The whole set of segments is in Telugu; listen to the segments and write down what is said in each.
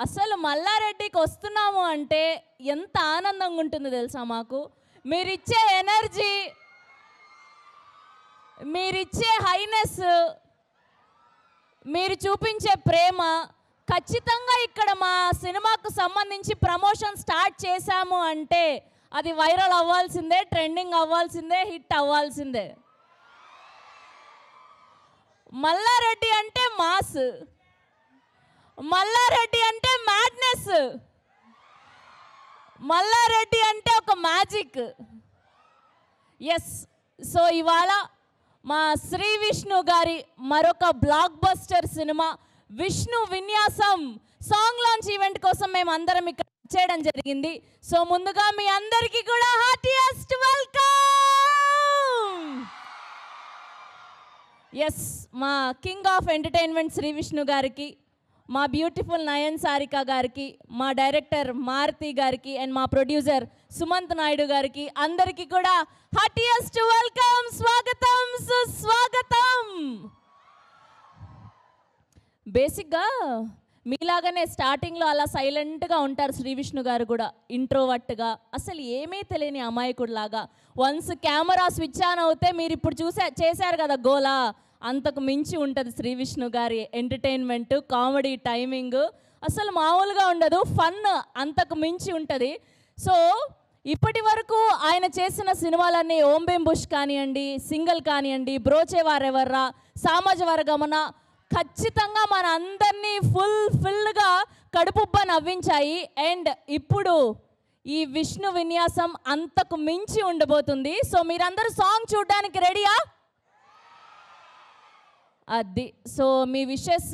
అసలు మల్లారెడ్డికి వస్తున్నాము అంటే ఎంత ఆనందంగా ఉంటుందో తెలుసా మాకు. మీరిచ్చే ఎనర్జీ, మీరిచ్చే హైనెస్, మీరు చూపించే ప్రేమ, ఖచ్చితంగా ఇక్కడ మా సినిమాకు సంబంధించి ప్రమోషన్ స్టార్ట్ చేశాము అంటే అది వైరల్ అవ్వాల్సిందే, ట్రెండింగ్ అవ్వాల్సిందే, హిట్ అవ్వాల్సిందే. మల్లారెడ్డి అంటే మాస్, మల్లారెడ్డి అంటే మ్యాడ్నెస్, మల్లారెడ్డి అంటే ఒక మ్యాజిక్. ఎస్, సో ఇవాళ మా శ్రీ విష్ణు గారి మరొక బ్లాక్ బస్టర్ సినిమా విష్ణు విన్యాసం సాంగ్ లాంచ్ ఈవెంట్ కోసం మేము అందరం ఇక్కడ చేయడం జరిగింది. సో ముందుగా మీ అందరికీ కూడా హార్టియెస్ట్ వెల్కమ్. ఎస్, మా king of entertainment Sree Vishnu గారికి, మా బ్యూటిఫుల్ నయన్ సారిక గారికి, మా డైరెక్టర్ మారుతి గారికి అండ్ మా ప్రొడ్యూసర్ సుమంత్ నాయుడు గారికి అందరికీ కూడా హార్టియెస్ట్ వెల్కమ్, స్వాగతం, సుస్వాగతం. బేసిక్గా మీలాగానే స్టార్టింగ్లో అలా సైలెంట్గా ఉంటారు శ్రీ విష్ణు గారు కూడా, ఇంట్రోవర్ట్గా, అసలు ఏమీ తెలియని అమాయకుడిలాగా. వన్స్ కెమెరా స్విచ్ ఆన్ అవుతే మీరు ఇప్పుడు చేశారు కదా గోలా, అంతకు మించి ఉంటుంది శ్రీ విష్ణు గారి ఎంటర్టైన్మెంట్, కామెడీ టైమింగ్ అసలు మామూలుగా ఉండదు, ఫన్ అంతకు మించి ఉంటుంది. సో ఇప్పటి వరకు ఆయన చేసిన సినిమాలన్నీ ఓం బేం బుష్ కానివ్వండి, సింగిల్ కానివ్వండి, బ్రోచేవారెవర్రా, సామాజ వర్గమన ఖచ్చితంగా మన అందరినీ ఫుల్గా కడుపుబ్బ నవ్వించాయి. అండ్ ఇప్పుడు ఈ విష్ణు విన్యాసం అంతకు మించి ఉండబోతుంది. సో మీరందరూ సాంగ్ చూడడానికి రెడీయా? అది. సో మీ విషెస్,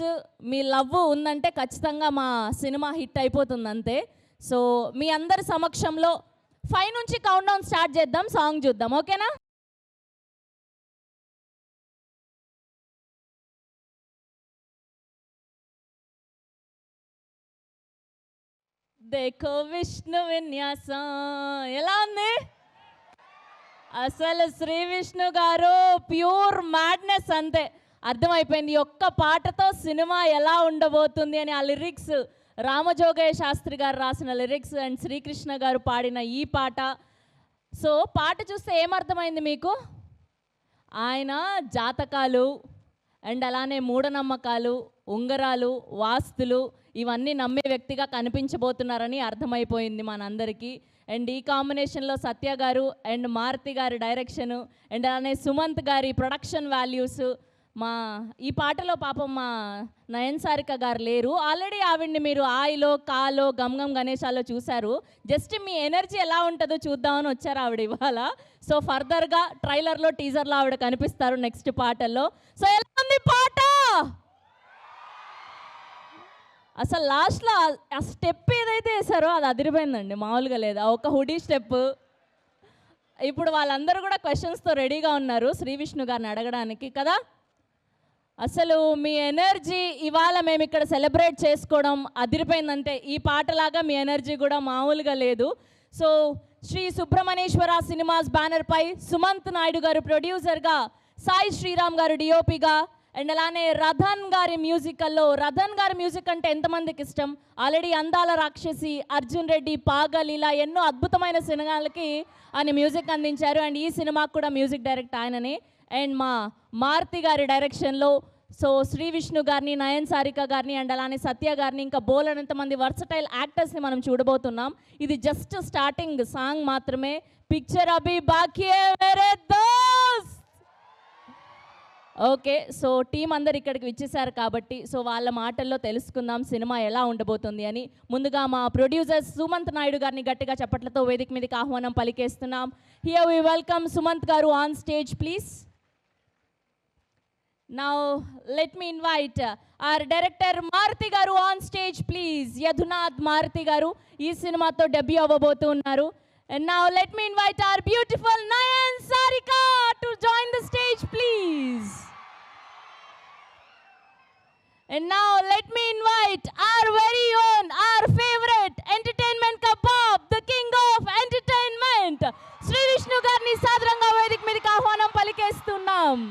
మీ లవ్ ఉందంటే ఖచ్చితంగా మా సినిమా హిట్ అయిపోతుంది అంతే. సో మీ అందరి సమక్షంలో 5 నుంచి కౌంట్ డౌన్ స్టార్ట్ చేద్దాం, సాంగ్ చూద్దాం, ఓకేనా? దేఖో విష్ణు విన్యాసం ఎలా ఉంది? అసలు శ్రీ విష్ణు గారు ప్యూర్ మ్యాడ్నెస్ అంతే, అర్థమైపోయింది. ఒక్క పాటతో సినిమా ఎలా ఉండబోతుంది అని. ఆ లిరిక్స్ రామజోగయ్య శాస్త్రి గారు రాసిన లిరిక్స్ అండ్ శ్రీకృష్ణ గారు పాడిన ఈ పాట. సో పాట చూస్తే ఏమర్థమైంది మీకు? ఆయన జాతకాలు అండ్ అలానే మూఢనమ్మకాలు, ఉంగరాలు, వాస్తులు ఇవన్నీ నమ్మే వ్యక్తిగా కనిపించబోతున్నారని అర్థమైపోయింది మనందరికీ. అండ్ ఈ కాంబినేషన్లో సత్య గారు అండ్ మారుతి గారి డైరెక్షను అండ్ అలానే సుమంత్ గారి ప్రొడక్షన్ వాల్యూస్. మా ఈ పాటలో పాపం మా నయన్ సారిక గారు లేరు, ఆల్రెడీ ఆవిడ్ని మీరు ఆయిలో, కాలో, గమ్ గణేశాలో చూశారు. జస్ట్ మీ ఎనర్జీ ఎలా ఉంటుందో చూద్దామని వచ్చారు ఆవిడ ఇవాళ. సో ఫర్దర్గా ట్రైలర్లో, టీజర్లో ఆవిడ కనిపిస్తారు నెక్స్ట్ పాటల్లో. సో ఎలా ఉంది పాట? అసలు లాస్ట్లో ఆ స్టెప్ ఏదైతే వేసారో అది అదిరిపోయిందండి, మామూలుగా లేదు. ఆ ఒక హుడీ స్టెప్. ఇప్పుడు వాళ్ళందరూ కూడా క్వశ్చన్స్తో రెడీగా ఉన్నారు శ్రీ విష్ణు గారిని అడగడానికి కదా. అసలు మీ ఎనర్జీ ఇవాళ మేము ఇక్కడ సెలబ్రేట్ చేసుకోవడం అదిరిపోయిందంటే, ఈ పాటలాగా మీ ఎనర్జీ కూడా మామూలుగా లేదు. సో శ్రీ సుబ్రహ్మణ్యేశ్వర సినిమాస్ బ్యానర్పై సుమంత్ నాయుడు గారు ప్రొడ్యూసర్గా, సాయి శ్రీరామ్ గారు డిఓపిగా అండ్ అలానే రథన్ గారి మ్యూజికల్లో. రథన్ గారి మ్యూజిక్ అంటే ఎంతమందికి ఇష్టం? ఆల్రెడీ అందాల రాక్షసి, అర్జున్ రెడ్డి, పాగల్ ఇలా ఎన్నో అద్భుతమైన సినిమాలకి ఆయన మ్యూజిక్ అందించారు. అండ్ ఈ సినిమాకు కూడా మ్యూజిక్ డైరెక్ట్ ఆయననే. అండ్ మా మారుతి గారి డైరెక్షన్లో సో శ్రీ విష్ణు గారిని, నయన్ సారిక గారిని అండ్ అలానే సత్య గారిని, ఇంకా బోలెడంతమంది వర్సటైల్ యాక్టర్స్ని మనం చూడబోతున్నాం. ఇది జస్ట్ స్టార్టింగ్ సాంగ్ మాత్రమే. పిక్చర్ అభి బాకీ హై మేరే దోస్త్. ఓకే, సో టీం అందరు ఇక్కడికి విచ్చేశారు కాబట్టి సో వాళ్ళ మాటల్లో తెలుసుకుందాం సినిమా ఎలా ఉండబోతుంది అని. ముందుగా మా ప్రొడ్యూసర్ సుమంత్ నాయుడు గారిని గట్టిగా చప్పట్లతో వేదిక మీదకి ఆహ్వానం పలికేస్తున్నాం. హియర్ వి వెల్కమ్ సుమంత్ గారు on stage please. Now let me invite our director Maruti garu on stage please. Yadhunath Maruti garu ee cinema tho debut avabothunaru. And now let me invite our beautiful Nayan Sarika to join the stage please. And now let me invite our very own, our favorite entertainment kebab, the king of entertainment, Sri Vishnu garni sadaranga vedik meediki ahvanam palikestunam.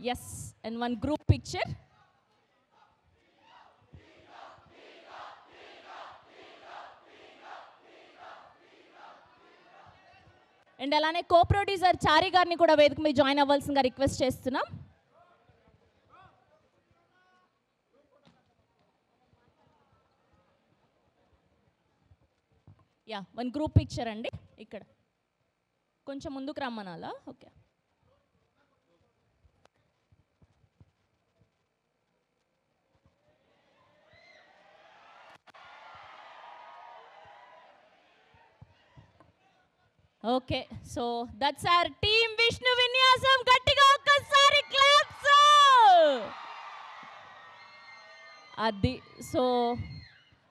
Yes, and one group picture. And అలానే కో ప్రొడ్యూసర్ చారి గారిని కూడా వేదిక మీద జాయిన్ అవ్వాల్సిందిగా రిక్వెస్ట్ చేస్తున్నాం. యా, వన్ గ్రూప్ పిక్చర్ అండి. ఇక్కడ కొంచెం ముందుకు రమ్మనాలా? Okay. Okay, so that's our team Vishnu Vinyasam. గట్టిగా ఒక్కసారి క్లాప్స్. అది సో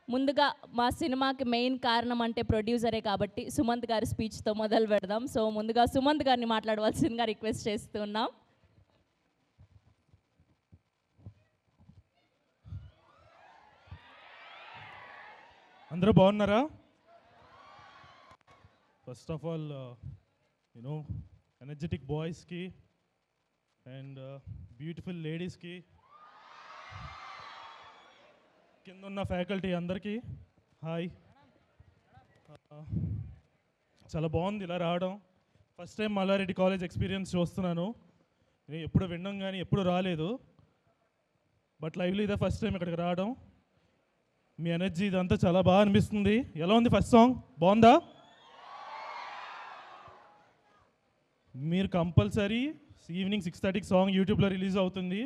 ముందుగా మా సినిమాకి మెయిన్ కారణం అంటే ప్రొడ్యూసరే కాబట్టి సుమంత్ గారి స్పీచ్తో మొదలు పెడదాం. సో ముందుగా సుమంత్ గారిని మాట్లాడవలసిందిగా రిక్వెస్ట్ చేస్తున్నాం. అందరూ బాగున్నారా? ఫస్ట్ ఆఫ్ ఆల్ ఎనర్జెటిక్ బాయ్స్కి అండ్ బ్యూటిఫుల్ లేడీస్కి, కింద ఉన్న ఫ్యాకల్టీ అందరికీ హాయ్. చాలా బాగుంది ఇలా రావడం. First time Malla Reddy college experience చూస్తున్నాను. నేను ఎప్పుడు విన్నాం కానీ ఎప్పుడు రాలేదు, బట్ లైవ్లీ ఇదే ఫస్ట్ టైం ఇక్కడికి రావడం. మీ ఎనర్జీ ఇదంతా చాలా బాగా అనిపిస్తుంది. ఎలా ఉంది ఫస్ట్ సాంగ్? బాగుందా? మీరు కంపల్సరీ ఈవినింగ్ 6:30కి సాంగ్ యూట్యూబ్లో రిలీజ్ అవుతుంది.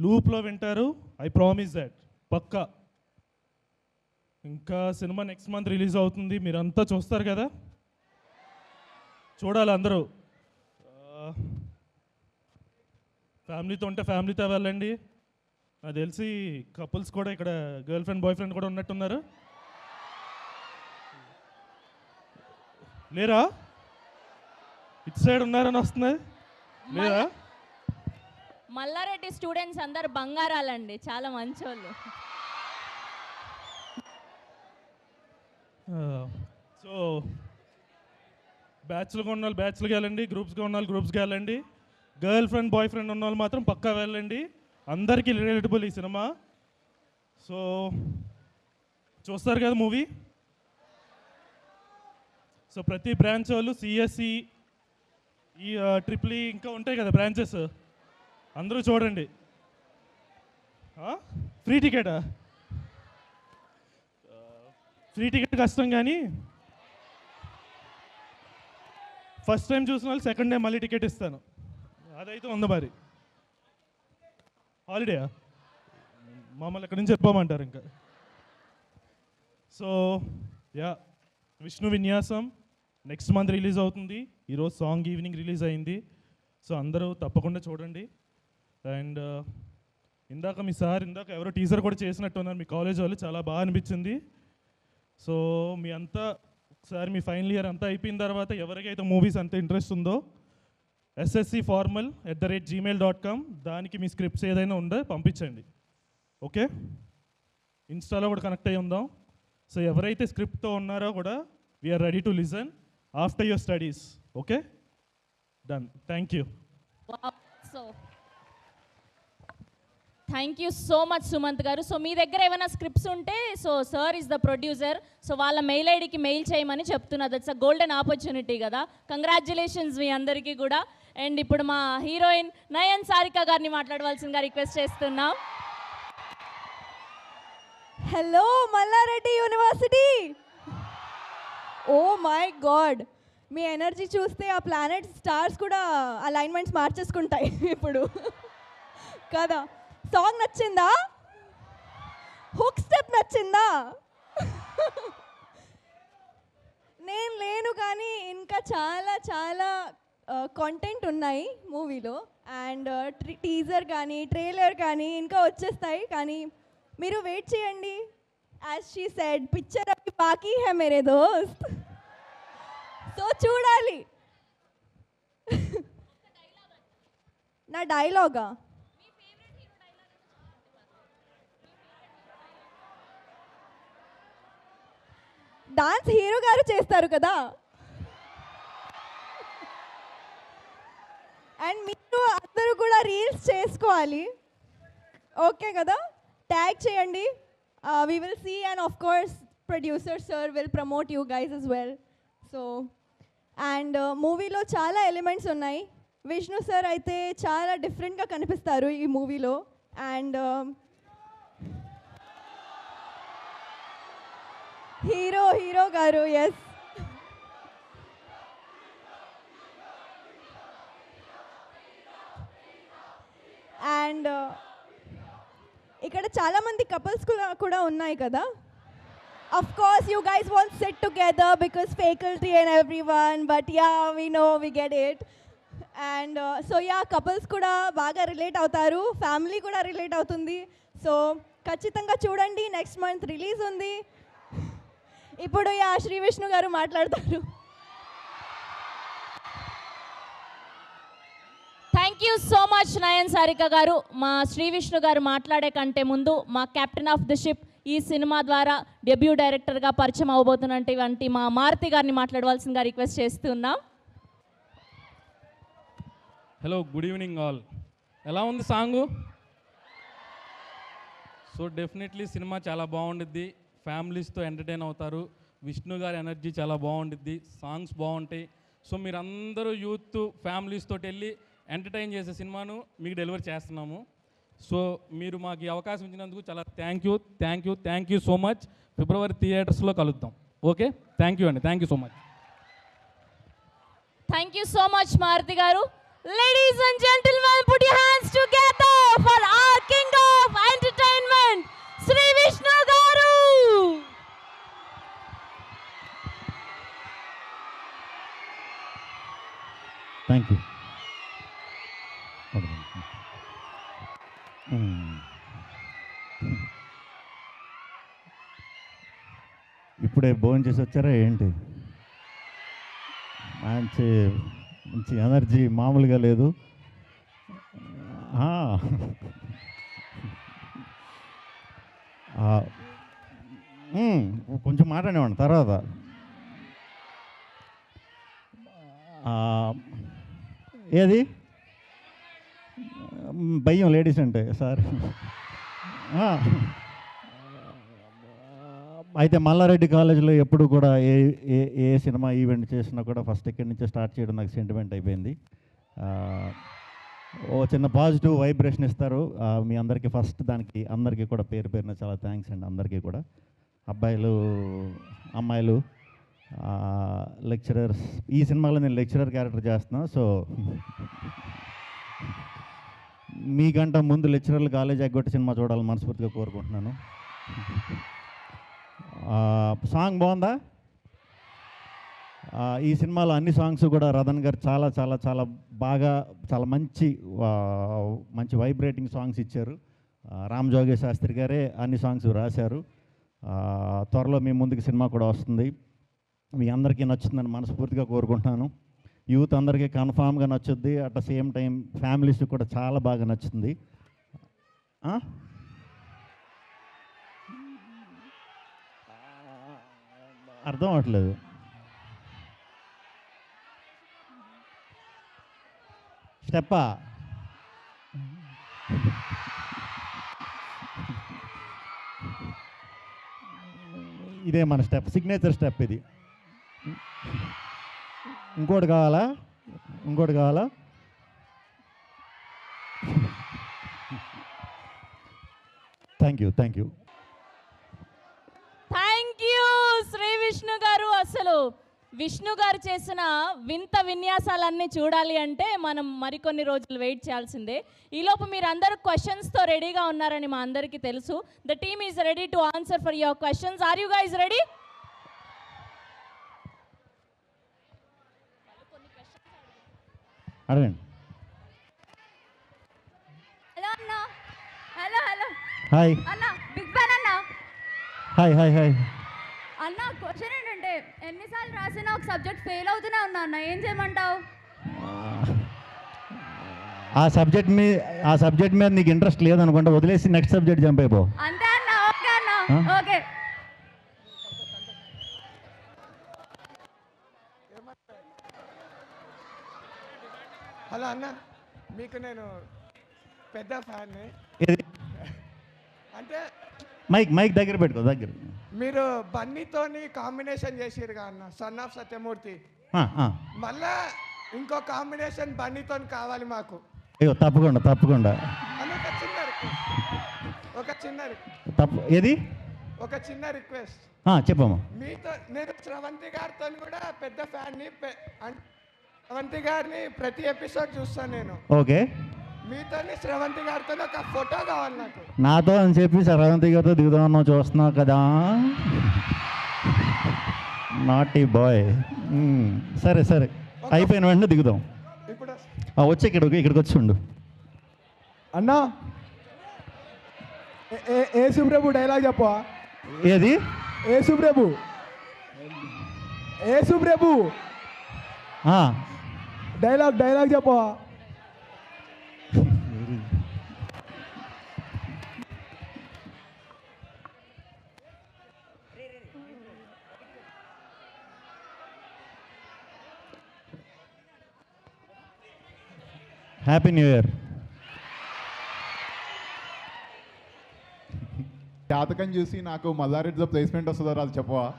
లూప్లో వింటారు, ఐ ప్రామిస్ దాట్, పక్కా. ఇంకా సినిమా నెక్స్ట్ మంత్ రిలీజ్ అవుతుంది, మీరంతా చూస్తారు కదా, చూడాలి అందరూ. ఫ్యామిలీతో ఉంటే ఫ్యామిలీతో వెళ్ళండి. నాకు తెలిసి కపుల్స్ కూడా ఇక్కడ గర్ల్ ఫ్రెండ్ బాయ్ ఫ్రెండ్ కూడా ఉన్నట్టున్నారు. లేరా? ఇటు సైడ్ ఉన్నారని వస్తుంది లేదా? మల్లారెడ్డి స్టూడెంట్స్ అందరు బంగారాలండి, చాలా మంచోళ్ళు. సో బ్యాచ్లుగా ఉన్న వాళ్ళు బ్యాచ్లుగా వెళ్ళండి, గ్రూప్స్గా ఉన్న వాళ్ళు గ్రూప్స్గా వెళ్ళండి. గర్ల్ ఫ్రెండ్ బాయ్ ఫ్రెండ్ ఉన్న వాళ్ళు మాత్రం పక్కా వెళ్ళండి. అందరికీ రిలేటబుల్ ఈ సినిమా. సో చూస్తారు కదా మూవీ. సో ప్రతి బ్రాంచ్ వాళ్ళు సిఎస్సి, ఈ ట్రిపుల్ ఈ ఇంకా ఉంటాయి కదా బ్రాంచెస్, అందరూ చూడండి. ఫ్రీ టికెటా? ఫ్రీ టికెట్ కష్టం, కానీ ఫస్ట్ టైం చూసిన వాళ్ళు సెకండ్ టైం మళ్ళీ టికెట్ ఇస్తాను, అదైతే ఉంది. మరి హాలిడేయా? మమ్మల్ని ఎక్కడి నుంచి చెప్పమంటారు ఇంకా. సో యా, విష్ణు విన్యాసం నెక్స్ట్ మంత్ రిలీజ్ అవుతుంది. ఈరోజు సాంగ్ ఈవినింగ్ రిలీజ్ అయింది. సో అందరూ తప్పకుండా చూడండి. అండ్ ఇందాక ఎవరో టీజర్ కూడా చేసినట్టున్నారు మీ కాలేజ్ వాళ్ళు, చాలా బాగా అనిపించింది. సో మీ అంతా ఒకసారి మీ ఫైనల్ ఇయర్ అంతా అయిపోయిన తర్వాత ఎవరికైతే మూవీస్ అంత ఇంట్రెస్ట్ ఉందో sscformal@gmail.com, దానికి మీ స్క్రిప్ట్స్ ఏదైనా ఉందో పంపించండి. ఓకే, ఇన్స్టాలో కూడా కనెక్ట్ అయ్యి ఉందాం. సో ఎవరైతే స్క్రిప్ట్తో ఉన్నారో కూడా we are ready to listen after your studies. Okay, done. Thank you. So thank you so much Sumanth గారు. సో మీ దగ్గర ఏమైనా స్క్రిప్ట్స్ ఉంటే, so sir is the producer, so వాళ్ళ మెయిల్ ఐడికి మెయిల్ చేయమని చెప్తున్నా. దట్స్ అ గోల్డెన్ ఆపర్చునిటీ కదా. కంగ్రాచ్యులేషన్స్ మీ అందరికీ కూడా. అండ్ ఇప్పుడు మా హీరోయిన్ నయన్ సారిక గారిని మాట్లాడవలసిందిగా రిక్వెస్ట్ చేస్తున్నాం. Hello Malla Reddy university. Oh my god, మీ ఎనర్జీ చూస్తే ఆ ప్లానెట్ స్టార్స్ కూడా అలైన్మెంట్స్ మార్చేసుకుంటాయి ఇప్పుడు కదా. సాంగ్ నచ్చిందా? హుక్ స్టెప్ నచ్చిందా? నేను లేను కానీ ఇంకా చాలా చాలా కాంటెంట్ ఉన్నాయి మూవీలో. అండ్ టీజర్ కానీ ట్రైలర్ కానీ ఇంకా వచ్చేస్తాయి, కానీ మీరు వెయిట్ చేయండి. యాజ్ షీ సెడ్, పిక్చర్ అవి బాకీ హై మేరే దోస్త్. సో చూడాలి. నా డైలాగా? డాన్స్ హీరో గారు చేస్తారు కదా. అండ్ మీరు అందరూ కూడా రీల్స్ చేసుకోవాలి, ఓకే కదా? ట్యాగ్ చేయండి, we will see, and of course producer sir will promote you guys as well. So and మూవీలో చాలా ఎలిమెంట్స్ ఉన్నాయి. విష్ణు సార్ అయితే చాలా డిఫరెంట్గా కనిపిస్తారు ఈ మూవీలో. అండ్ హీరో గారు, ఎస్, అండ్ ఇక్కడ చాలా మంది కపుల్స్ కూడా ఉన్నాయి కదా. Of course, you guys won't sit together because faculty and everyone, but yeah, we know, we get it. And so yeah, couples kuda baga relate avtaru, family kuda relate avutundi. So ఖచ్చితంగా చూడండి, నెక్స్ట్ మంత్ రిలీజ్ ఉంది. ఇప్పుడు యా శ్రీ విష్ణు గారు మాట్లాడతారు. Thank you so much Nayan Sarika గారు. మా శ్రీ విష్ణు గారు మాట్లాడే కంటే ముందు మా కెప్టెన్ ఆఫ్ ది షిప్, ఈ సినిమా ద్వారా డెబ్యూ డైరెక్టర్గా పరిచయం అవబోతున్నటువంటి మా మారుతి గారిని మాట్లాడవలసిందిగా రిక్వెస్ట్ చేస్తున్నాం. Hello, good evening all. ఎలా ఉంది సాంగు? సో డెఫినెట్లీ సినిమా చాలా బాగుండిద్ది, ఫ్యామిలీస్తో ఎంటర్టైన్ అవుతారు. విష్ణు గారి ఎనర్జీ చాలా బాగుండిద్ది, సాంగ్స్ బాగుంటాయి. సో మీరందరూ యూత్ ఫ్యామిలీస్ తోటి వెళ్ళి ఎంటర్టైన్ చేసే సినిమాను మీకు డెలివరీ చేస్తున్నాము. సో మీరు మాకు ఈ అవకాశం ఇచ్చినందుకు చాలా థ్యాంక్ యూ సో మచ్. ఫిబ్రవరి థియేటర్స్లో కలుద్దాం. ఓకే, థ్యాంక్ యూ అండి, thank you so much. Thank you so much Maruthi గారు. Ladies and gentlemen, put your hands together for our king of entertainment, Sri Vishnu garu. Thank you. ఇప్పుడే భోజనం చేసి వచ్చారా ఏంటి? మంచి మంచి ఎనర్జీ మామూలుగా లేదు. కొంచెం మాట్లాడేవాడిని తర్వాత. ఏది భయం లేడీస్ అంటే సార్. అయితే మల్లారెడ్డి కాలేజీలో ఎప్పుడు కూడా ఏ ఏ ఏ సినిమా ఈవెంట్ చేసినా కూడా ఫస్ట్ ఇక్కడి నుంచే స్టార్ట్ చేయడం నాకు సెంటిమెంట్ అయిపోయింది. ఓ చిన్న పాజిటివ్ వైబ్రేషన్ ఇస్తారు మీ అందరికీ. ఫస్ట్ దానికి అందరికీ కూడా పేరు పేరున చాలా థ్యాంక్స్ అండి అందరికీ కూడా. అబ్బాయిలు, అమ్మాయిలు, లెక్చరర్స్. ఈ సినిమాలో నేను లెక్చరర్ క్యారెక్టర్ చేస్తున్నాను. సో మీకంట ముందు లెక్చరర్లు కాలేజ్ ఎగ్గొట్టి సినిమా చూడాలని మనస్ఫూర్తిగా కోరుకుంటున్నాను. సాంగ్ బాగుందా? ఈ సినిమాలో అన్ని సాంగ్స్ కూడా రతన్ గారు చాలా చాలా చాలా బాగా, చాలా మంచి మంచి వైబ్రేటింగ్ సాంగ్స్ ఇచ్చారు. రామ్ జోగే శాస్త్రి గారే అన్ని సాంగ్స్ రాశారు. త్వరలో మీ ముందుకు సినిమా కూడా వస్తుంది. మీ అందరికీ నచ్చుతుందని మనస్ఫూర్తిగా కోరుకుంటున్నాను. యూత్ అందరికీ కన్ఫామ్గా నచ్చుద్ది. At the same time families కూడా చాలా బాగా నచ్చుతుంది. అర్థం అవట్లేదు. స్టెప్పా? ఇదే మన స్టెప్, సిగ్నేచర్ స్టెప్ ఇది. ఇంకోటి కావాలా? ఇంకోటి కావాలా? Thank you. Thank you Sree Vishnu గారు. అసలు విష్ణు గారు చేసిన వింత విన్యాసాలన్నీ చూడాలి అంటే మనం మరికొన్ని రోజులు వెయిట్ చేయాల్సిందే. ఈలోపు మీరు అందరూ క్వశ్చన్స్తో రెడీగా ఉన్నారని మా అందరికీ తెలుసు. The team is ready to answer for your questions. Are you guys ready? అడగండి. హలో అన్న. Hello hello. హాయ్ అన్న, బిగ్ ఫ్యాన్ అన్న. Hi hi hi. అన్న, క్వశ్చన్ ఏంటంటే ఎన్నిసార్లు రాసినా ఒక సబ్జెక్ట్ ఫెయిల్ అవుతూనే ఉన్నా అన్న, ఏం చేయమంటావు? ఆ సబ్జెక్ట్ మీద నీకు ఇంట్రెస్ట్ లేదనుకుంటా, వదిలేసి నెక్స్ట్ సబ్జెక్ట్ జంప్ అయిపో. అంతే అన్న. ఓకే అన్న. ఓకే. హలో అన్న. మీకు నేను పెద్ద ఫ్యాన్ని. ఇది అంటే మైక్ దగ్గర పెట్టుకో దగ్గర. మీరు బన్నీతోని కాంబినేషన్ చేసిరుగా అన్న, సన్ ఆఫ్ సత్యమూర్తి. ఆ, ఆ. మళ్ళా ఇంకో కాంబినేషన్ బన్నీతోని కావాలి మాకు. అయ్యో తప్పకుండా తప్పకుండా. అని ఒక చిన్న ఏది ఒక చిన్న రిక్వెస్ట్. చెప్పమ్మా. మీతో నేను స్రవంతి గారితో కూడా పెద్ద ఫ్యాన్ని. స్రవంతి గారిని ప్రతి ఎపిసోడ్ చూస్తాను నేను. ఓకే. మీతో స్రవంతి గారితో ఒక ఫోటో కావాలి నాకు. నాతో అని చెప్పి స్రవంతి గారితో దిగుదామన్నావు, చూస్తున్నావు కదా. Naughty boy. సరే సరే, అయిపోయిన వెంటనే దిగుదాం. ఇప్పుడు వచ్చి ఇక్కడికి వచ్చి ఉండు. అన్నా ఏ సుబ్రభు డైలాగ్ చెప్పవా? ఏది? ఏ సుబ్రభు డైలాగ్ చెప్పవా? Happy new year. జాతకం చూసి నాకు మల్లారెడ్డిలో ప్లేస్మెంట్ వస్తుందో రాదు చెప్పవా?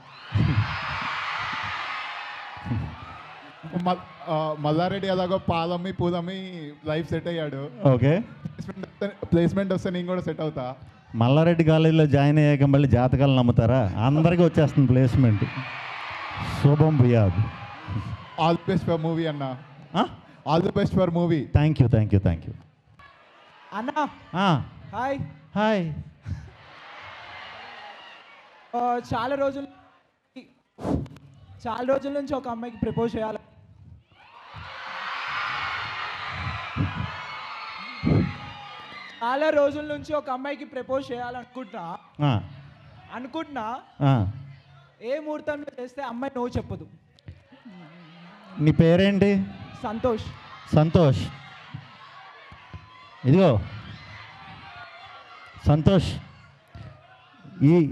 మల్లారెడ్డి ఎలాగో పాలమ్మి పూలమ్మి లైఫ్ సెట్ అయ్యాడు. ఓకే. ప్లేస్మెంట్ వస్తే నేను కూడా సెట్ అవుతా. మల్లారెడ్డి కాలేజీలో జాయిన్ అయ్యాక మళ్ళీ జాతకాలు నమ్ముతారా? అందరికీ వచ్చేస్తుంది ప్లేస్మెంట్. శుభం భూయాద్. All the best for movie అన్న. All the best for movie. Thank you. అన్నా హాయ్. హాయ్. చాలా రోజుల నుంచి ఒక అమ్మాయికి ప్రపోజ్ చేయాలి. చాలా రోజుల నుంచి ఒక అమ్మాయికి ప్రపోజ్ చేయాలనుకుంటున్నా. ఏ ముహూర్తంలో చేస్తే అమ్మాయి నో చెప్పదు. నీ పేరేంటి? సంతోష్. ఇదిగో సంతోష్, ఈ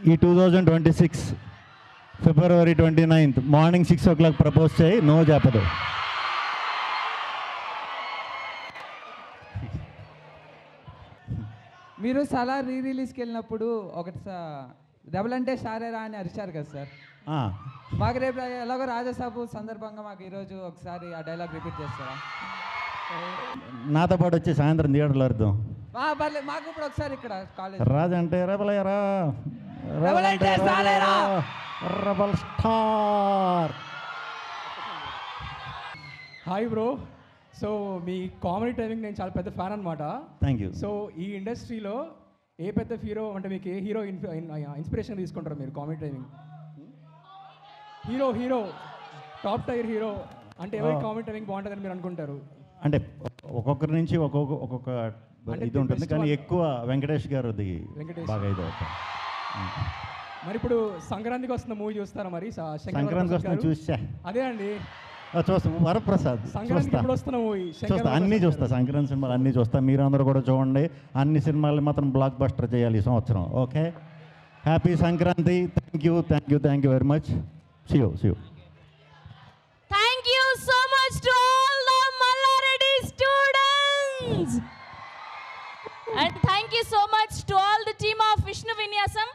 2026 February 29th morning 6 o'clock propose చేయి, నో చెప్పదు. మీరు సలా రిలీజ్కి వెళ్ళినప్పుడు ఒకటి డబుల్ అంటే షారేరా అని అరిచారు కదా సార్. మాకు రేపు ఎలాగో రాజసాబు సందర్భంగా మాకు ఈరోజు ఒకసారి ఆ డైలాగ్ రిపీట్ చేస్తారా? నాతో పాటు వచ్చి సాయంత్రం థియేటర్లో అర్థం. మాకు ఇప్పుడు ఒకసారి ఇక్కడ కాలేజ్ రాజు అంటే rebel star. Hi bro. So మీ కామెడీ టైమింగ్ నేను చాలా పెద్ద ఫ్యాన్ అనమాట. Thank you. సో ఈ ఇండస్ట్రీలో ఏ పెద్ద హీరో అంటే మీకు ఏ హీరో ఇన్స్పిరేషన్ తీసుకుంటారు మీరు comedy timing? Hero top tier hero అంటే ఎవరి కామెడీ టైమింగ్ బాగుంటుందని మీరు అనుకుంటారు? అంటే ఒక్కొక్కరి నుంచి ఒక్కొక్క ఇది ఉంటుంది, కానీ ఎక్కువ వెంకటేష్ గారిది బాగా ఇది అవుతుంది. మరి ఇప్పుడు సంక్రాంతికి వస్తున్న మూవీ చూస్తారా? మరి సంక్రాంతికి వస్తున్న చూసా. అదే అండి చూస్తాం. వరప్రసాద్ చూస్తా, అన్నీ చూస్తా. సంక్రాంతి సినిమాలు అన్నీ చూస్తా. మీరు అందరూ కూడా చూడండి. అన్ని సినిమాలు మాత్రం బ్లాక్ బస్టర్ చేయాలి ఈ సంవత్సరం. Okay, happy Sankranti. Thank you very much. See you. Thank you so much to all the Mallareddy students. And thank you so much to all the team of Vishnu Vinyasam.